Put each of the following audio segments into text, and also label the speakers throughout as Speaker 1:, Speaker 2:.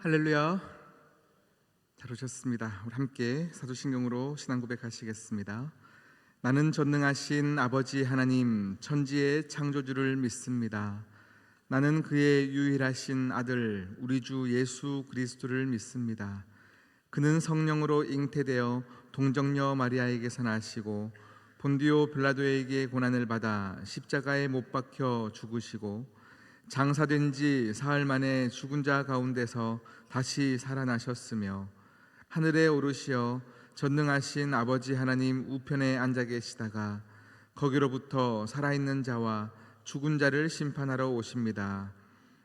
Speaker 1: 할렐루야. 잘 오셨습니다. 우리 함께 사도신경으로 신앙 고백하시겠습니다. 나는 전능하신 아버지 하나님 천지의 창조주를 믿습니다. 나는 그의 유일하신 아들 우리 주 예수 그리스도를 믿습니다. 그는 성령으로 잉태되어 동정녀 마리아에게서 나시고 본디오 빌라도에게 고난을 받아 십자가에 못 박혀 죽으시고 장사된 지 사흘 만에 죽은 자 가운데서 다시 살아나셨으며 하늘에 오르시어 전능하신 아버지 하나님 우편에 앉아 계시다가 거기로부터 살아있는 자와 죽은 자를 심판하러 오십니다.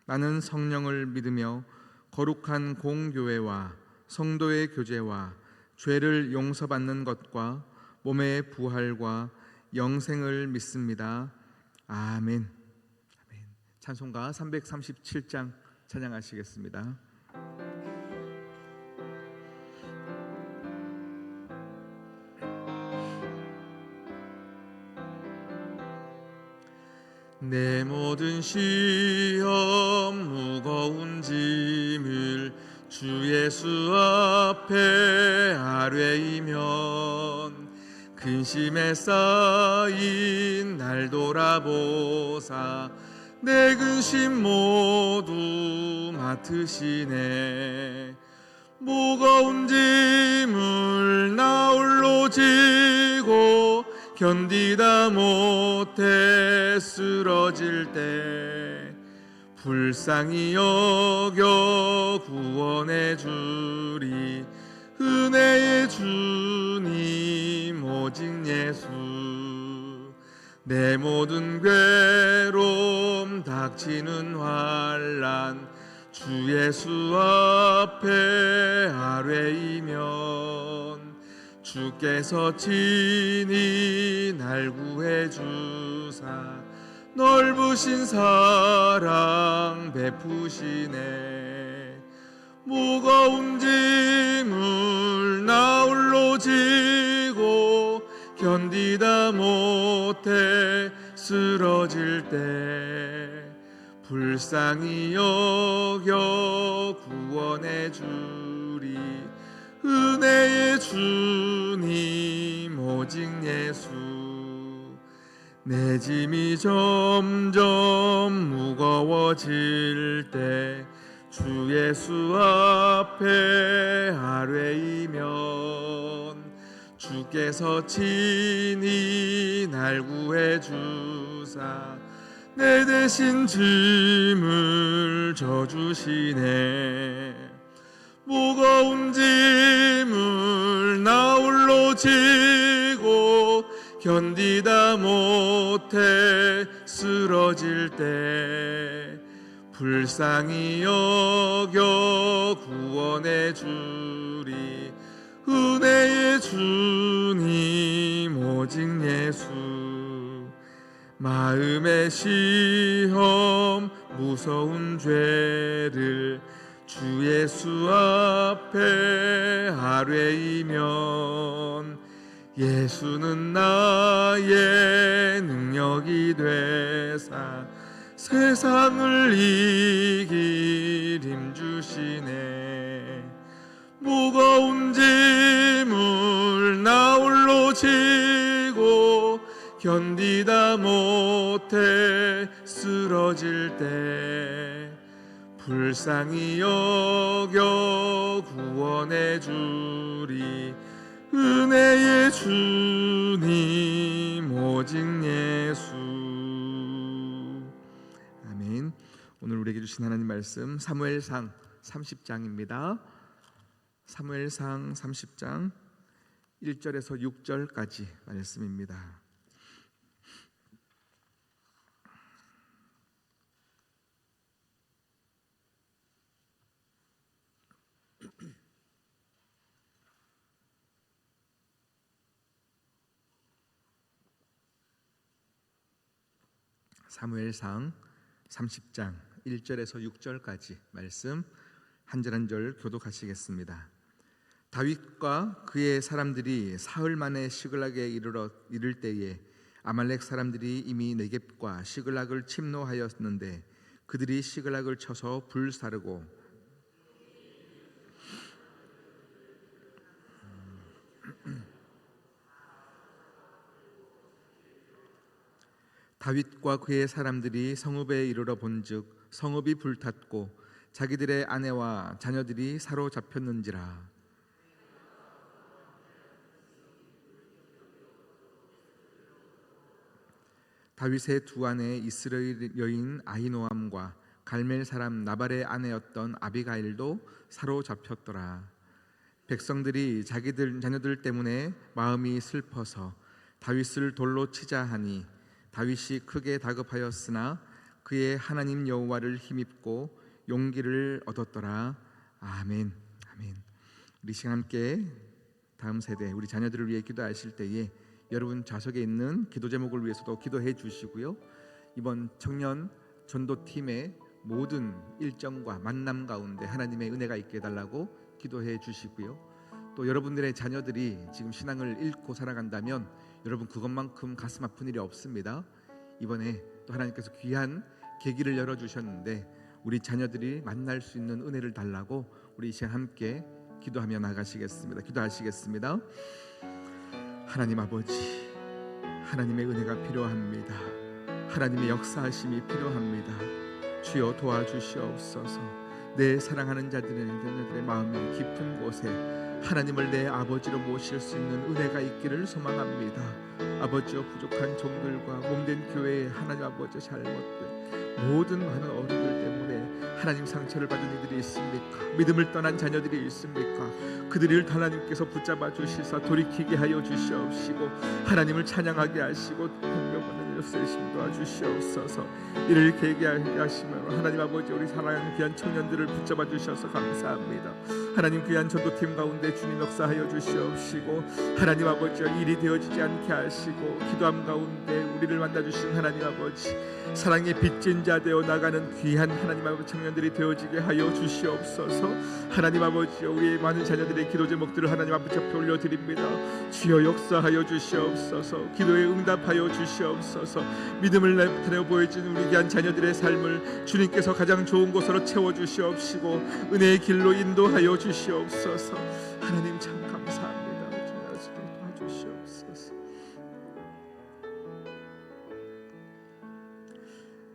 Speaker 1: 나는 성령을 믿으며 거룩한 공교회와 성도의 교제와 죄를 용서받는 것과 몸의 부활과 영생을 믿습니다. 아멘. 찬송가 337장 찬양하시겠습니다. 내 모든 시험 무거운 짐을 주 예수 앞에 아뢰이면 근심에 쌓인 날 돌아보사 내 근심 모두 맡으시네. 무거운 짐을 나 홀로 지고 견디다 못해 쓰러질 때 불쌍히 여겨 구원해 주리 은혜의 주님 오직 예수. 내 모든 괴로움 닥치는 환난 주 예수 앞에 아뢰이면 주께서 친히 날 구해 주사 넓으신 사랑 베푸시네. 무거운 짐을 나 홀로 지고 견디다 못해 쓰러질 때 불쌍히 여겨 구원해 주리 은혜의 주님 오직 예수. 내 짐이 점점 무거워질 때 주 예수 앞에 아뢰이면 주께서 친히 날 구해 주사 내 대신 짐을 져주시네. 무거운 짐을 나 홀로 지고 견디다 못해 쓰러질 때 불쌍히 여겨 구원해 주리 은혜의 주님 오직 예수. 마음의 시험 무서운 죄를 주 예수 앞에 아뢰이면 예수는 나의 능력이 되사 세상을 이길 힘 주시네. 무거운 짐을 나 홀로 지고 견디다 못해 쓰러질 때 불쌍히 여겨 구원해 주리 은혜의 주님 오직 예수. 아멘. 오늘 우리에게 주신 하나님 말씀 사무엘상 30장입니다. 사무엘상 30장 1절에서 6절까지 말씀입니다. 사무엘상 30장 1절에서 6절까지 말씀 한 절 한 절 교독하시겠습니다. 다윗과 그의 사람들이 사흘 만에 시글락에 이를 때에 아말렉 사람들이 이미 네겝과 시글락을 침노하였는데 그들이 시글락을 쳐서 불사르고 다윗과 그의 사람들이 성읍에 이르러 본즉 성읍이 불탔고 자기들의 아내와 자녀들이 사로잡혔는지라. 다윗의 두 아내 이스라엘 여인 아히노암과 갈멜 사람 나발의 아내였던 아비가일도 사로잡혔더라. 백성들이 자기들 자녀들 때문에 마음이 슬퍼서 다윗을 돌로 치자 하니 다윗이 크게 다급하였으나 그의 하나님 여호와를 힘입고 용기를 얻었더라. 아멘. 아멘. 우리 시간 함께 다음 세대 우리 자녀들을 위해 기도하실 때에 여러분 좌석에 있는 기도 제목을 위해서도 기도해 주시고요. 이번 청년 전도팀의 모든 일정과 만남 가운데 하나님의 은혜가 있게 해달라고 기도해 주시고요. 또 여러분들의 자녀들이 지금 신앙을 잃고 살아간다면 여러분 그것만큼 가슴 아픈 일이 없습니다. 이번에 또 하나님께서 귀한 계기를 열어주셨는데 우리 자녀들이 만날 수 있는 은혜를 달라고 우리 이 시간 함께 기도하며 나가시겠습니다. 기도하시겠습니다. 하나님 아버지, 하나님의 은혜가 필요합니다. 하나님의 역사하심이 필요합니다. 주여 도와주시옵소서. 내 사랑하는 자들의 마음의 깊은 곳에 하나님을 내 아버지로 모실 수 있는 은혜가 있기를 소망합니다. 아버지여 부족한 종들과 몸된 교회에 하나님 아버지 잘못된 모든 많은 어른들 때문에 하나님 상처를 받은 이들이 있습니까? 믿음을 떠난 자녀들이 있습니까? 그들을 하나님께서 붙잡아 주시사 돌이키게 하여 주시옵시고 하나님을 찬양하게 하시고 변명받는 일없으심 도와주시옵소서. 이를 계기하게 하시며 하나님 아버지 우리 사랑하는 귀한 청년들을 붙잡아 주셔서 감사합니다. 하나님 귀한 전도팀 가운데 주님 역사하여 주시옵시고 하나님 아버지 일이 되어지지 않게 하시고 기도함 가운데 우리를 만나주신 하나님 아버지 사랑의 빚진 자 되어 나가는 귀한 하나님 아버지 청년들이 되어지게 하여 주시옵소서. 하나님 아버지 우리의 많은 자녀들의 기도 제목들을 하나님 아버지 앞에 올려드립니다. 주여 역사하여 주시옵소서. 기도에 응답하여 주시옵소서. 믿음을 나타내 보여진 우리 귀한 자녀들의 삶을 주님께서 가장 좋은 곳으로 채워주시옵시고 은혜의 길로 인도하여 주시옵소서. 하나님 참 감사합니다. 주여 도와주시옵소서.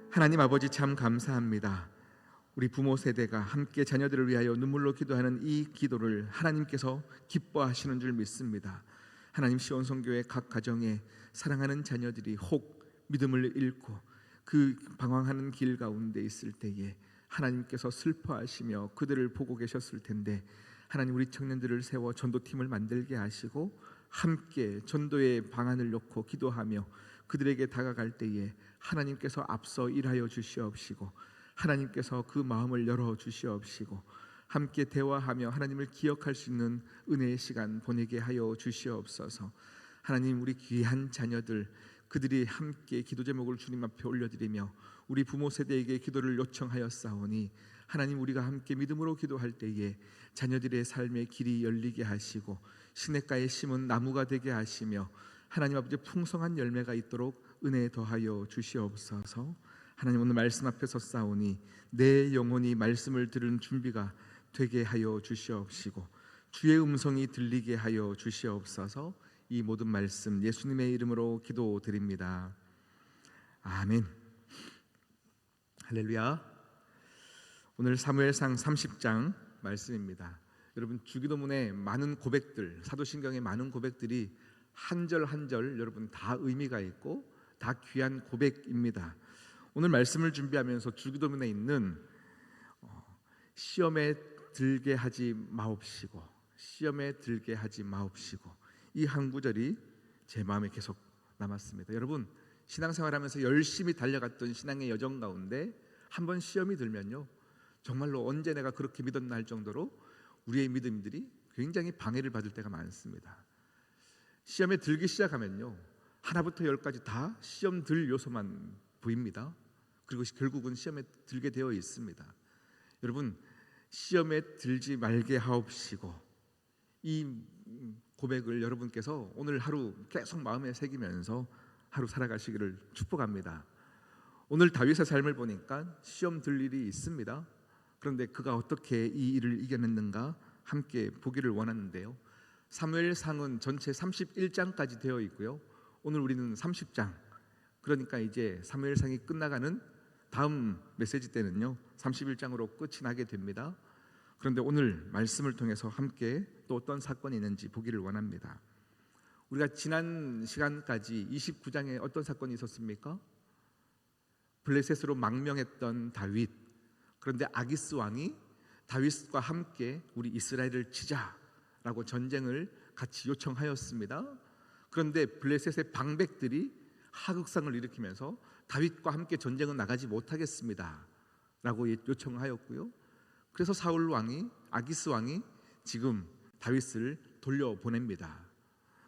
Speaker 1: 하나님 아버지 참 감사합니다. 우리 부모 세대가 함께 자녀들을 위하여 눈물로 기도하는 이 기도를 하나님께서 기뻐하시는 줄 믿습니다. 하나님 시온성교회 각 가정에 사랑하는 자녀들이 혹 믿음을 잃고 그 방황하는 길 가운데 있을 때에 하나님께서 슬퍼하시며 그들을 보고 계셨을 텐데 하나님 우리 청년들을 세워 전도팀을 만들게 하시고 함께 전도의 방안을 놓고 기도하며 그들에게 다가갈 때에 하나님께서 앞서 일하여 주시옵시고 하나님께서 그 마음을 열어 주시옵시고 함께 대화하며 하나님을 기억할 수 있는 은혜의 시간 보내게 하여 주시옵소서. 하나님 우리 귀한 자녀들 그들이 함께 기도 제목을 주님 앞에 올려드리며 우리 부모 세대에게 기도를 요청하였사오니 하나님 우리가 함께 믿음으로 기도할 때에 자녀들의 삶의 길이 열리게 하시고 시냇가에 심은 나무가 되게 하시며 하나님 아버지 풍성한 열매가 있도록 은혜 더하여 주시옵소서. 하나님 오늘 말씀 앞에 섰사오니 내 영혼이 말씀을 들은 준비가 되게 하여 주시옵시고 주의 음성이 들리게 하여 주시옵소서. 이 모든 말씀 예수님의 이름으로 기도드립니다. 아멘. 할렐루야. 오늘 사무엘상 30장 말씀입니다. 여러분 주기도문에 많은 고백들, 사도신경의 많은 고백들이 한 절 한 절 여러분 다 의미가 있고 다 귀한 고백입니다. 오늘 말씀을 준비하면서 주기도문에 있는 시험에 들게 하지 마옵시고 시험에 들게 하지 마옵시고 이 한 구절이 제 마음에 계속 남았습니다. 여러분 신앙생활하면서 열심히 달려갔던 신앙의 여정 가운데 한번 시험이 들면요 정말로 언제 내가 그렇게 믿었나 할 정도로 우리의 믿음들이 굉장히 방해를 받을 때가 많습니다. 시험에 들기 시작하면요 하나부터 열까지 다 시험 들 요소만 보입니다. 그리고 결국은 시험에 들게 되어 있습니다. 여러분 시험에 들지 말게 하옵시고 이 고백을 여러분께서 오늘 하루 계속 마음에 새기면서 하루 살아가시기를 축복합니다. 오늘 다윗의 삶을 보니까 시험 들 일이 있습니다. 그런데 그가 어떻게 이 일을 이겨냈는가 함께 보기를 원하는데요. 사무엘상은 전체 31장까지 되어 있고요. 오늘 우리는 30장 그러니까 이제 사무엘상이 끝나가는 다음 메시지 때는요 31장으로 끝이 나게 됩니다. 그런데 오늘 말씀을 통해서 함께 또 어떤 사건이 있는지 보기를 원합니다. 우리가 지난 시간까지 29장에 어떤 사건이 있었습니까? 블레셋으로 망명했던 다윗, 그런데 아기스 왕이 다윗과 함께 우리 이스라엘을 치자라고 전쟁을 같이 요청하였습니다. 그런데 블레셋의 방백들이 하극상을 일으키면서 다윗과 함께 전쟁은 나가지 못하겠습니다 라고 요청하였고요. 그래서 사울 왕이, 아기스 왕이 지금 다윗을 돌려보냅니다.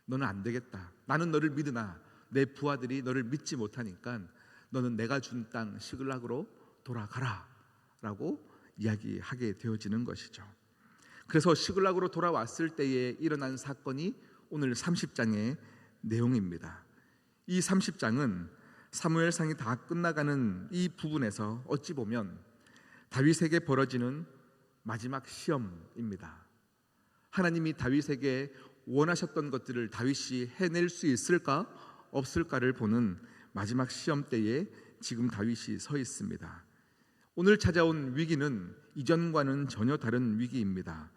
Speaker 1: 너는 안 되겠다. 나는 너를 믿으나 내 부하들이 너를 믿지 못하니까 너는 내가 준 땅 시글락으로 돌아가라 라고 이야기하게 되어지는 것이죠. 그래서 시글락으로 돌아왔을 때에 일어난 사건이 오늘 30장의 내용입니다. 이 30장은 사무엘상이 다 끝나가는 이 부분에서 어찌 보면 다윗에게 벌어지는 마지막 시험입니다. 하나님이 다윗에게 원하셨던 것들을 다윗이 해낼 수 있을까 없을까를 보는 마지막 시험 때에 지금 다윗이 서 있습니다. 오늘 찾아온 위기는 이전과는 전혀 다른 위기입니다.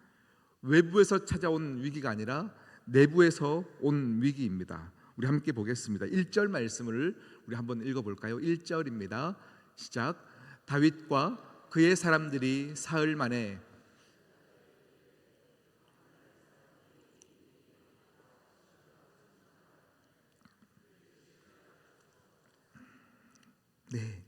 Speaker 1: 외부에서 찾아온 위기가 아니라 내부에서 온 위기입니다. 우리 함께 보겠습니다. 1절 말씀을 우리 한번 읽어볼까요? 1절입니다. 시작. 다윗과 그의 사람들이 사흘 만에 네,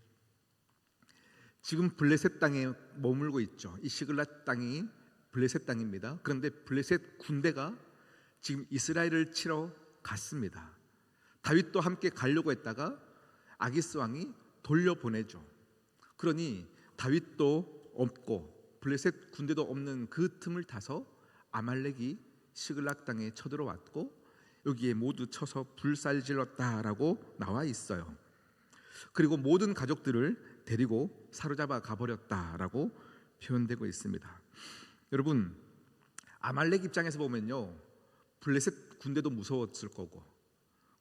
Speaker 1: 지금 블레셋 땅에 머물고 있죠. 이 시글락 땅이 블레셋 땅입니다. 그런데 블레셋 군대가 지금 이스라엘을 치러 갔습니다. 다윗도 함께 가려고 했다가 아기스 왕이 돌려보내죠. 그러니 다윗도 없고 블레셋 군대도 없는 그 틈을 타서 아말렉이 시글락 땅에 쳐들어왔고 여기에 모두 쳐서 불살질렀다라고 나와 있어요. 그리고 모든 가족들을 데리고 사로잡아 가버렸다라고 표현되고 있습니다. 여러분, 아말렉 입장에서 보면요 블레셋 군대도 무서웠을 거고,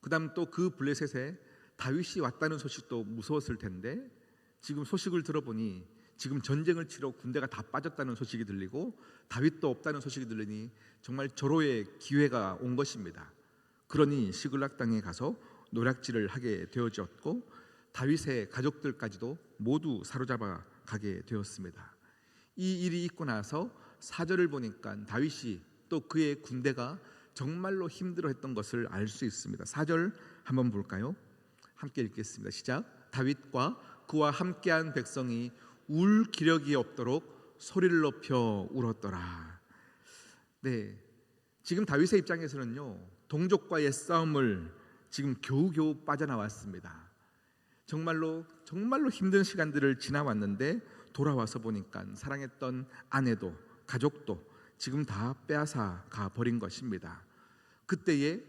Speaker 1: 그 다음 또 그 블레셋에 다윗이 왔다는 소식도 무서웠을 텐데, 지금 소식을 들어보니 지금 전쟁을 치러 군대가 다 빠졌다는 소식이 들리고 다윗도 없다는 소식이 들리니 정말 절호의 기회가 온 것입니다. 그러니 시글락 땅에 가서 노략질을 하게 되어졌고 다윗의 가족들까지도 모두 사로잡아 가게 되었습니다. 이 일이 있고 나서 4절을 보니까 다윗이 또 그의 군대가 정말로 힘들어했던 것을 알 수 있습니다. 4절 한번 볼까요? 함께 읽겠습니다. 시작. 다윗과 그와 함께한 백성이 울 기력이 없도록 소리를 높여 울었더라. 네, 지금 다윗의 입장에서는요 동족과의 싸움을 지금 겨우겨우 빠져나왔습니다. 정말로 힘든 시간들을 지나왔는데 돌아와서 보니까 사랑했던 아내도 가족도 지금 다 빼앗아 가버린 것입니다. 그때에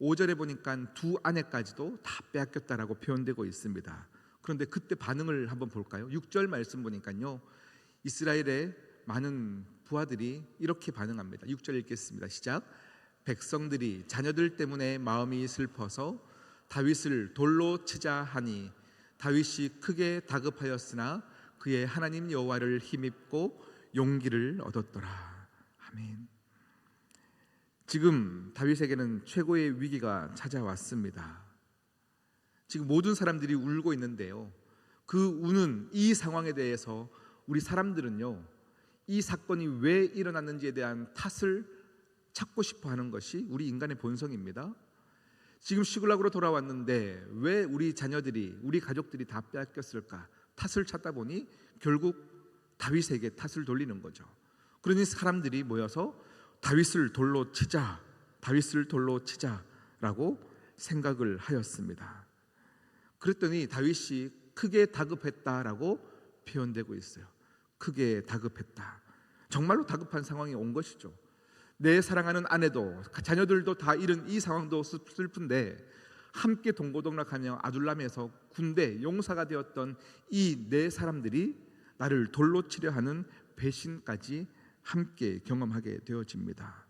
Speaker 1: 5절에 보니까 두 아내까지도 다 빼앗겼다라고 표현되고 있습니다. 그런데 그때 반응을 한번 볼까요? 6절 말씀 보니까요 이스라엘의 많은 부하들이 이렇게 반응합니다. 6절 읽겠습니다. 시작. 백성들이 자녀들 때문에 마음이 슬퍼서 다윗을 돌로 치자 하니 다윗이 크게 다급하였으나 그의 하나님 여호와를 힘입고 용기를 얻었더라. 아멘. 지금 다윗에게는 최고의 위기가 찾아왔습니다. 지금 모든 사람들이 울고 있는데요 그 우는 이 상황에 대해서 우리 사람들은요 이 사건이 왜 일어났는지에 대한 탓을 찾고 싶어 하는 것이 우리 인간의 본성입니다. 지금 시글락으로 돌아왔는데 왜 우리 자녀들이, 우리 가족들이 다 빼앗겼을까? 탓을 찾다 보니 결국 다윗에게 탓을 돌리는 거죠. 그러니 사람들이 모여서 다윗을 돌로 치자, 다윗을 돌로 치자라고 생각을 하였습니다. 그랬더니 다윗이 크게 다급했다라고 표현되고 있어요. 크게 다급했다. 정말로 다급한 상황이 온 것이죠. 내 사랑하는 아내도 자녀들도 다 잃은 이 상황도 슬픈데 함께 동고동락하며 아둘람에서 군대 용사가 되었던 이 네 사람들이 나를 돌로 치려 하는 배신까지 함께 경험하게 되어집니다.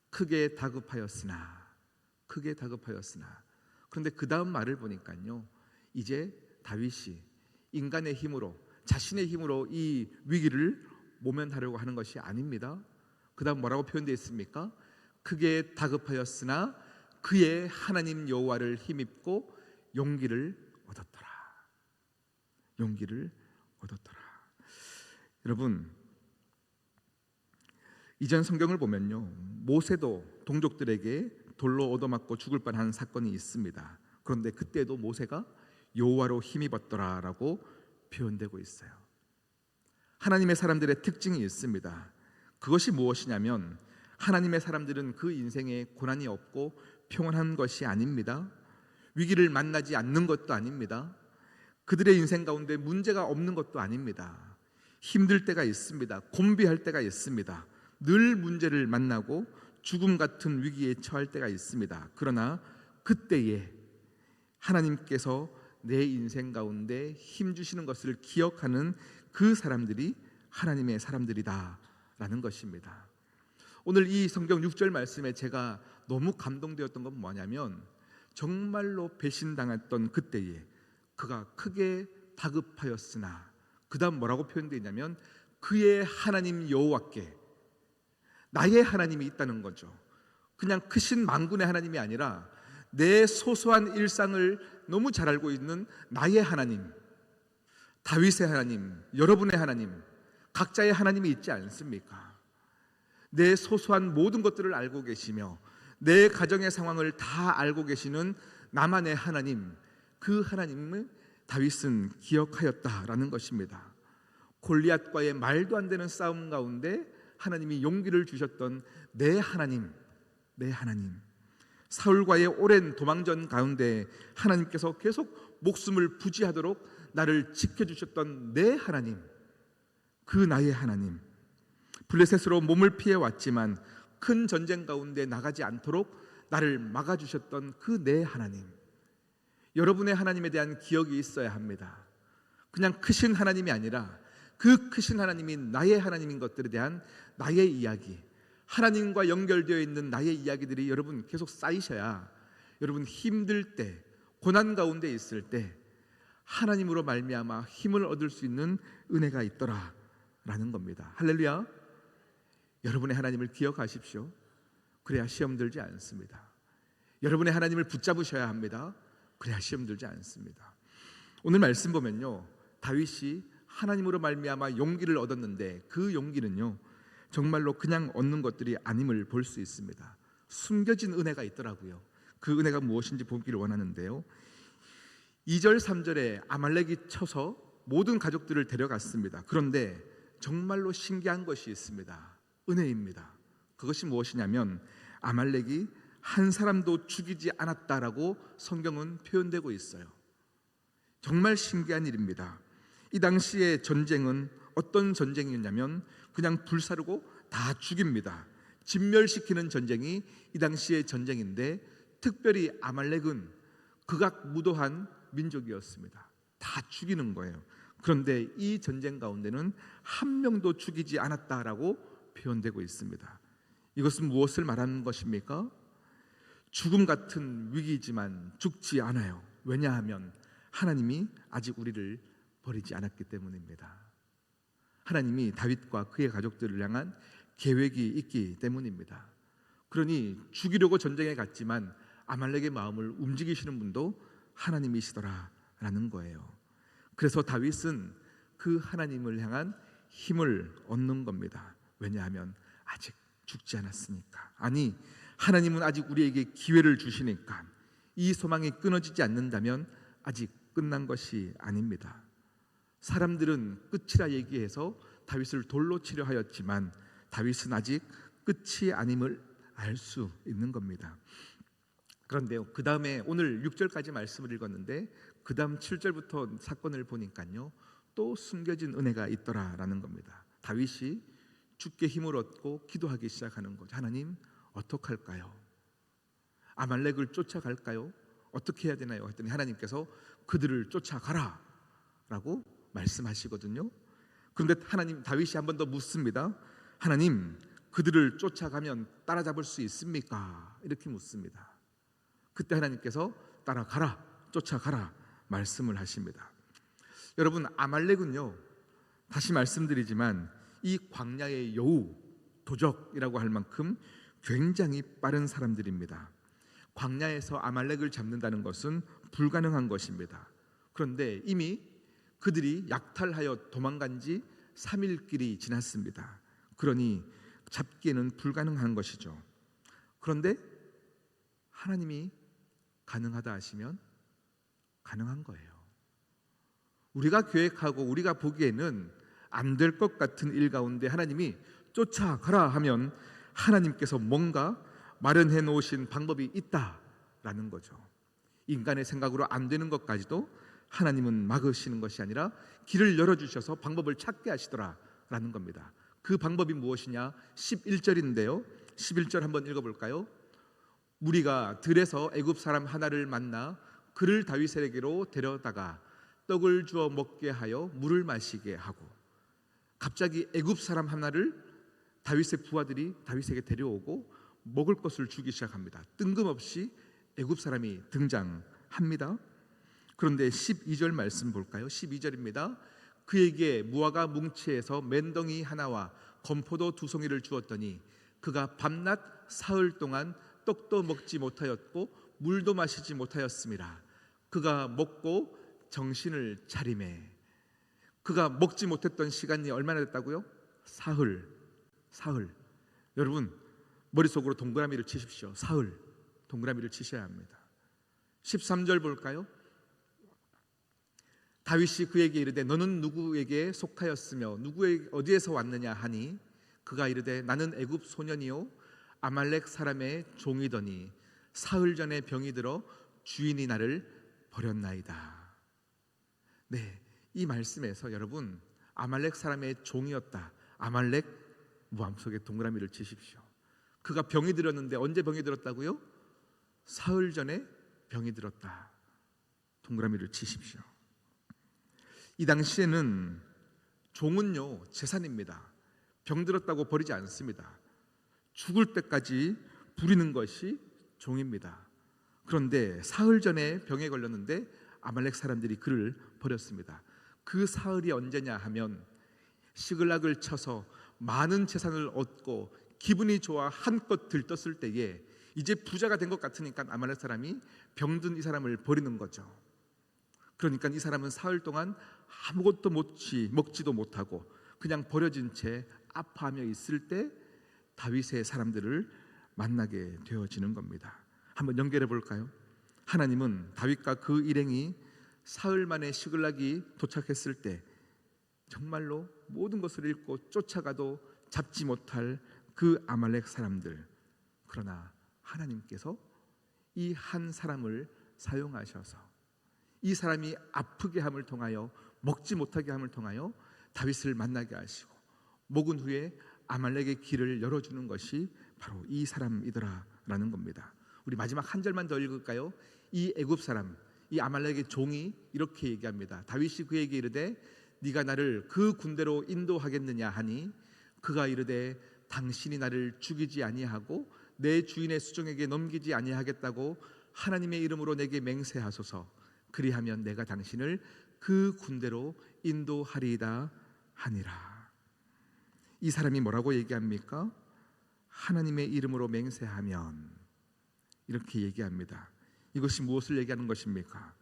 Speaker 1: 크게 다급하였으나 그런데 그 다음 말을 보니까요, 이제 다윗이 인간의 힘으로, 자신의 힘으로 이 위기를 모면하려고 하는 것이 아닙니다. 그 다음 뭐라고 표현되어 있습니까? 크게 다급하였으나 그의 하나님 여호와를 힘입고 용기를 얻었더라. 용기를 얻었더라. 여러분, 이전 성경을 보면요, 모세도 동족들에게 돌로 얻어맞고 죽을 뻔한 사건이 있습니다. 그런데 그때도 모세가 여호와로 힘입었더라라고 표현되고 있어요. 하나님의 사람들의 특징이 있습니다. 그것이 무엇이냐면 하나님의 사람들은 그 인생에 고난이 없고 평안한 것이 아닙니다. 위기를 만나지 않는 것도 아닙니다. 그들의 인생 가운데 문제가 없는 것도 아닙니다. 힘들 때가 있습니다. 곤비할 때가 있습니다. 늘 문제를 만나고 죽음 같은 위기에 처할 때가 있습니다. 그러나 그때에 하나님께서 내 인생 가운데 힘 주시는 것을 기억하는 그 사람들이 하나님의 사람들이다라는 것입니다. 오늘 이 성경 6절 말씀에 제가 너무 감동되었던 건 뭐냐면, 정말로 배신당했던 그때에 그가 크게 다급하였으나, 그 다음 뭐라고 표현되어 있냐면 그의 하나님 여호와께, 나의 하나님이 있다는 거죠. 그냥 크신 만군의 하나님이 아니라 내 소소한 일상을 너무 잘 알고 있는 나의 하나님, 다윗의 하나님, 여러분의 하나님, 각자의 하나님이 있지 않습니까? 내 소소한 모든 것들을 알고 계시며 내 가정의 상황을 다 알고 계시는 나만의 하나님, 그 하나님을 다윗은 기억하였다라는 것입니다. 골리앗과의 말도 안 되는 싸움 가운데 하나님이 용기를 주셨던 내 하나님, 내 하나님, 사울과의 오랜 도망전 가운데 하나님께서 계속 목숨을 부지하도록 나를 지켜주셨던 내 하나님, 그 나의 하나님, 블레셋으로 몸을 피해 왔지만 큰 전쟁 가운데 나가지 않도록 나를 막아주셨던 그 내 하나님, 여러분의 하나님에 대한 기억이 있어야 합니다. 그냥 크신 하나님이 아니라 그 크신 하나님이 나의 하나님인 것들에 대한 나의 이야기, 하나님과 연결되어 있는 나의 이야기들이 여러분 계속 쌓이셔야 여러분 힘들 때, 고난 가운데 있을 때 하나님으로 말미암아 힘을 얻을 수 있는 은혜가 있더라라는 겁니다. 할렐루야. 여러분의 하나님을 기억하십시오. 그래야 시험 들지 않습니다. 여러분의 하나님을 붙잡으셔야 합니다. 그래야 시험 들지 않습니다. 오늘 말씀 보면요, 다윗이 하나님으로 말미암아 용기를 얻었는데 그 용기는요, 정말로 그냥 얻는 것들이 아님을 볼 수 있습니다. 숨겨진 은혜가 있더라고요. 그 은혜가 무엇인지 보기를 원하는데요, 2절 3절에 아말렉이 쳐서 모든 가족들을 데려갔습니다. 그런데 정말로 신기한 것이 있습니다. 은혜입니다. 그것이 무엇이냐면 아말렉이 한 사람도 죽이지 않았다라고 성경은 표현되고 있어요. 정말 신기한 일입니다. 이 당시의 전쟁은 어떤 전쟁이었냐면 그냥 불사르고 다 죽입니다. 진멸시키는 전쟁이 이 당시의 전쟁인데, 특별히 아말렉은 극악무도한 민족이었습니다. 다 죽이는 거예요. 그런데 이 전쟁 가운데는 한 명도 죽이지 않았다라고 표현되고 있습니다. 이것은 무엇을 말하는 것입니까? 죽음 같은 위기지만 죽지 않아요. 왜냐하면 하나님이 아직 우리를 버리지 않았기 때문입니다. 하나님이 다윗과 그의 가족들을 향한 계획이 있기 때문입니다. 그러니 죽이려고 전쟁에 갔지만 아말렉의 마음을 움직이시는 분도 하나님이시더라라는 거예요. 그래서 다윗은 그 하나님을 향한 힘을 얻는 겁니다. 왜냐하면 아직 죽지 않았으니까. 아니, 하나님은 아직 우리에게 기회를 주시니까. 이 소망이 끊어지지 않는다면 아직 끝난 것이 아닙니다. 사람들은 끝이라 얘기해서 다윗을 돌로 치려 하였지만 다윗은 아직 끝이 아님을 알 수 있는 겁니다. 그런데요, 그 다음에 오늘 6절까지 말씀을 읽었는데 그 다음 7절부터 사건을 보니까요, 또 숨겨진 은혜가 있더라라는 겁니다. 다윗이 주께 힘을 얻고 기도하기 시작하는 거죠. 하나님, 어떡할까요? 아말렉을 쫓아갈까요? 어떻게 해야 되나요? 했더니 하나님께서 그들을 쫓아가라 라고 말씀하시거든요. 그런데 다윗이 한 번 더 묻습니다. 하나님, 그들을 쫓아가면 따라잡을 수 있습니까? 이렇게 묻습니다. 그때 하나님께서 따라가라, 쫓아가라 말씀을 하십니다. 여러분, 아말렉은요, 다시 말씀드리지만 이 광야의 여우, 도적이라고 할 만큼 굉장히 빠른 사람들입니다. 광야에서 아말렉을 잡는다는 것은 불가능한 것입니다. 그런데 이미 그들이 약탈하여 도망간 지 3일길이 지났습니다. 그러니 잡기에는 불가능한 것이죠. 그런데 하나님이 가능하다 하시면 가능한 거예요. 우리가 계획하고 우리가 보기에는 안 될 것 같은 일 가운데 하나님이 쫓아가라 하면 하나님께서 뭔가 마련해 놓으신 방법이 있다라는 거죠. 인간의 생각으로 안 되는 것까지도 하나님은 막으시는 것이 아니라 길을 열어주셔서 방법을 찾게 하시더라라는 겁니다. 그 방법이 무엇이냐? 11절인데요 11절 한번 읽어볼까요? 무리가 들에서 애굽 사람 하나를 만나 그를 다윗에게로 데려다가 떡을 주어 먹게 하여 물을 마시게 하고, 갑자기 애굽 사람 하나를 다윗의 부하들이 다윗에게 데려오고 먹을 것을 주기 시작합니다. 뜬금없이 애굽 사람이 등장합니다. 그런데 12절 말씀 볼까요? 12절입니다. 그에게 무화과 뭉치에서 맨덩이 하나와 건포도 2송이를 주었더니 그가 밤낮 사흘 동안 떡도 먹지 못하였고 물도 마시지 못하였습니다. 그가 먹고 정신을 차리매. 그가 먹지 못했던 시간이 얼마나 됐다고요? 사흘. 여러분, 머릿속으로 동그라미를 치십시오. 사흘, 동그라미를 치셔야 합니다. 13절 볼까요? 다윗이 그에게 이르되 너는 누구에게 속하였으며 누구에게 어디에서 왔느냐 하니 그가 이르되 나는 애굽 소년이요 아말렉 사람의 종이더니 사흘 전에 병이 들어 주인이 나를 버렸나이다. 네, 이 말씀에서 여러분, 아말렉 사람의 종이었다. 아말렉, 마음속에 동그라미를 치십시오. 그가 병이 들었는데 언제 병이 들었다고요? 사흘 전에 병이 들었다. 동그라미를 치십시오. 이 당시에는 종은요 재산입니다. 병 들었다고 버리지 않습니다. 죽을 때까지 부리는 것이 종입니다. 그런데 사흘 전에 병에 걸렸는데 아말렉 사람들이 그를 버렸습니다. 그 사흘이 언제냐 하면 시글락을 쳐서 많은 재산을 얻고 기분이 좋아 한껏 들떴을 때에 이제 부자가 된 것 같으니까 아말렉 사람이 병든 이 사람을 버리는 거죠. 그러니까 이 사람은 사흘 동안 아무것도 먹지도 못하고 그냥 버려진 채 아파하며 있을 때 다윗의 사람들을 만나게 되어지는 겁니다. 한번 연결해 볼까요? 하나님은 다윗과 그 일행이 사흘 만에 시글락이 도착했을 때 정말로 모든 것을 잃고 쫓아가도 잡지 못할 그 아말렉 사람들, 그러나 하나님께서 이 한 사람을 사용하셔서 이 사람이 아프게 함을 통하여 먹지 못하게 함을 통하여 다윗을 만나게 하시고 먹은 후에 아말렉의 길을 열어주는 것이 바로 이 사람이더라라는 겁니다. 우리 마지막 한 절만 더 읽을까요? 이 애굽 사람, 이 아말렉의 종이 이렇게 얘기합니다. 다윗이 그에게 이르되 네가 나를 그 군대로 인도하겠느냐 하니 그가 이르되 당신이 나를 죽이지 아니하고 내 주인의 수종에게 넘기지 아니하겠다고 하나님의 이름으로 내게 맹세하소서. 그리하면 내가 당신을 그 군대로 인도하리이다 하니라. 이 사람이 뭐라고 얘기합니까? 하나님의 이름으로 맹세하면, 이렇게 얘기합니다. 이것이 무엇을 얘기하는 것입니까?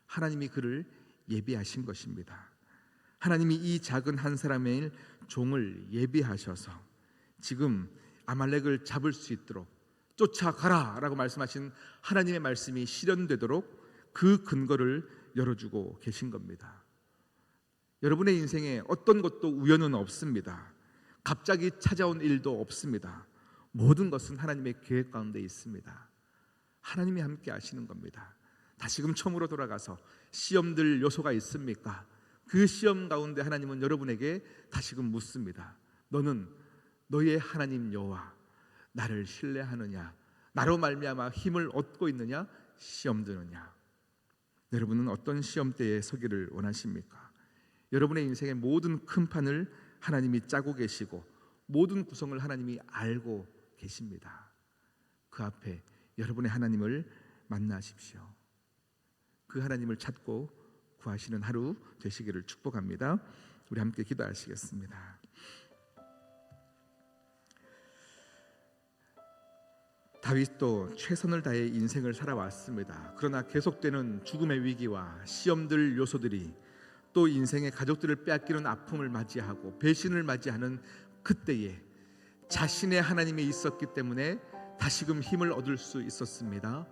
Speaker 1: 하나님이 그를 예비하신 것입니다. 하나님이 이 작은 한 사람의 종을 예비하셔서 지금 아말렉을 잡을 수 있도록 쫓아가라 라고 말씀하신 하나님의 말씀이 실현되도록 그 근거를 열어주고 계신 겁니다. 여러분의 인생에 어떤 것도 우연은 없습니다. 갑자기 찾아온 일도 없습니다. 모든 것은 하나님의 계획 가운데 있습니다. 하나님이 함께 하시는 겁니다. 다시금 처음으로 돌아가서 시험들 요소가 있습니까? 그 시험 가운데 하나님은 여러분에게 다시금 묻습니다. 너는 너의 하나님 여호와 나를 신뢰하느냐? 나로 말미암아 힘을 얻고 있느냐? 시험 드느냐? 여러분은 어떤 시험대에 서기를 원하십니까? 여러분의 인생의 모든 큰 판을 하나님이 짜고 계시고 모든 구성을 하나님이 알고 계십니다. 그 앞에 여러분의 하나님을 만나십시오. 그 하나님을 찾고 구하시는 하루 되시기를 축복합니다. 우리 함께 기도하시겠습니다. 다윗도 최선을 다해 인생을 살아왔습니다. 그러나 계속되는 죽음의 위기와 시험들 요소들이 또 인생의 가족들을 빼앗기는 아픔을 맞이하고 배신을 맞이하는 그때에 자신의 하나님이 있었기 때문에 다시금 힘을 얻을 수 있었습니다.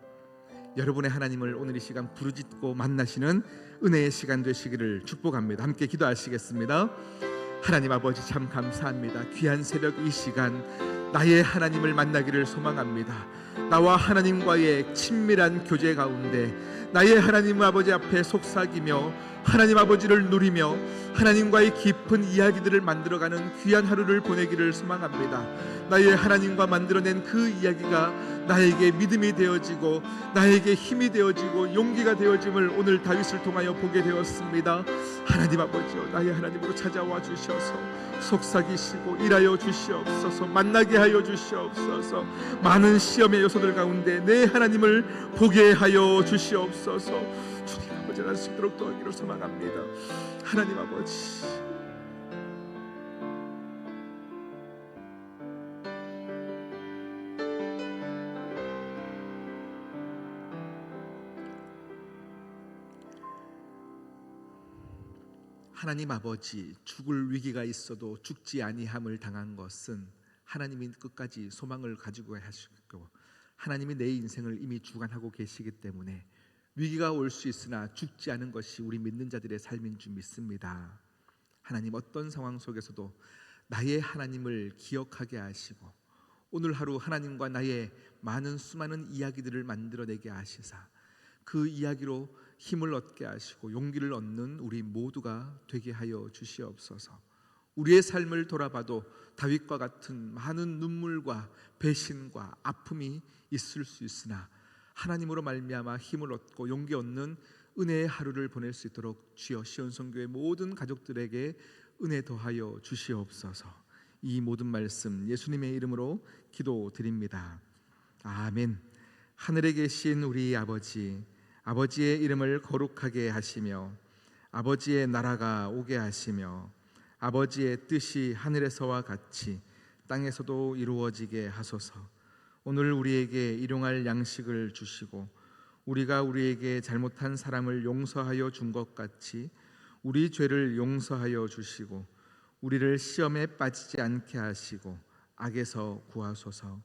Speaker 1: 여러분의 하나님을 오늘 이 시간 부르짖고 만나시는 은혜의 시간 되시기를 축복합니다. 함께 기도하시겠습니다. 하나님 아버지 참 감사합니다. 귀한 새벽 이 시간 나의 하나님을 만나기를 소망합니다. 나와 하나님과의 친밀한 교제 가운데 나의 하나님 아버지 앞에 속삭이며 하나님 아버지를 누리며 하나님과의 깊은 이야기들을 만들어가는 귀한 하루를 보내기를 소망합니다. 나의 하나님과 만들어낸 그 이야기가 나에게 믿음이 되어지고 나에게 힘이 되어지고 용기가 되어짐을 오늘 다윗을 통하여 보게 되었습니다. 하나님 아버지여, 나의 하나님으로 찾아와 주셔서 속삭이시고 일하여 주시옵소서. 만나게 하여 주시옵소서. 많은 시험의 요소들 가운데 내 하나님을 보게 하여 주시옵소서. 주님 아버지, 날 수 있도록 도와주기를 소망합니다. 하나님 아버지, 하나님 아버지, 죽을 위기가 있어도 죽지 아니함을 당한 것은 하나님이 끝까지 소망을 가지고 하시고 하나님이 내 인생을 이미 주관하고 계시기 때문에 위기가 올 수 있으나 죽지 않은 것이 우리 믿는 자들의 삶인 줄 믿습니다. 하나님, 어떤 상황 속에서도 나의 하나님을 기억하게 하시고 오늘 하루 하나님과 나의 수많은 이야기들을 만들어내게 하시사 그 이야기로 힘을 얻게 하시고 용기를 얻는 우리 모두가 되게 하여 주시옵소서. 우리의 삶을 돌아봐도 다윗과 같은 많은 눈물과 배신과 아픔이 있을 수 있으나 하나님으로 말미암아 힘을 얻고 용기 얻는 은혜의 하루를 보낼 수 있도록 주여 시온성교회 모든 가족들에게 은혜 더하여 주시옵소서. 이 모든 말씀 예수님의 이름으로 기도드립니다. 아멘. 하늘에 계신 우리 아버지, 아버지의 이름을 거룩하게 하시며 아버지의 나라가 오게 하시며 아버지의 뜻이 하늘에서와 같이 땅에서도 이루어지게 하소서. 오늘 우리에게 일용할 양식을 주시고 우리가 우리에게 잘못한 사람을 용서하여 준 것 같이 우리 죄를 용서하여 주시고 우리를 시험에 빠지지 않게 하시고 악에서 구하소서.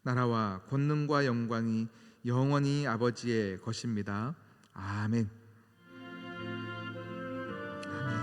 Speaker 1: 나라와 권능과 영광이 영원히 아버지의 것입니다. 아멘. 아멘.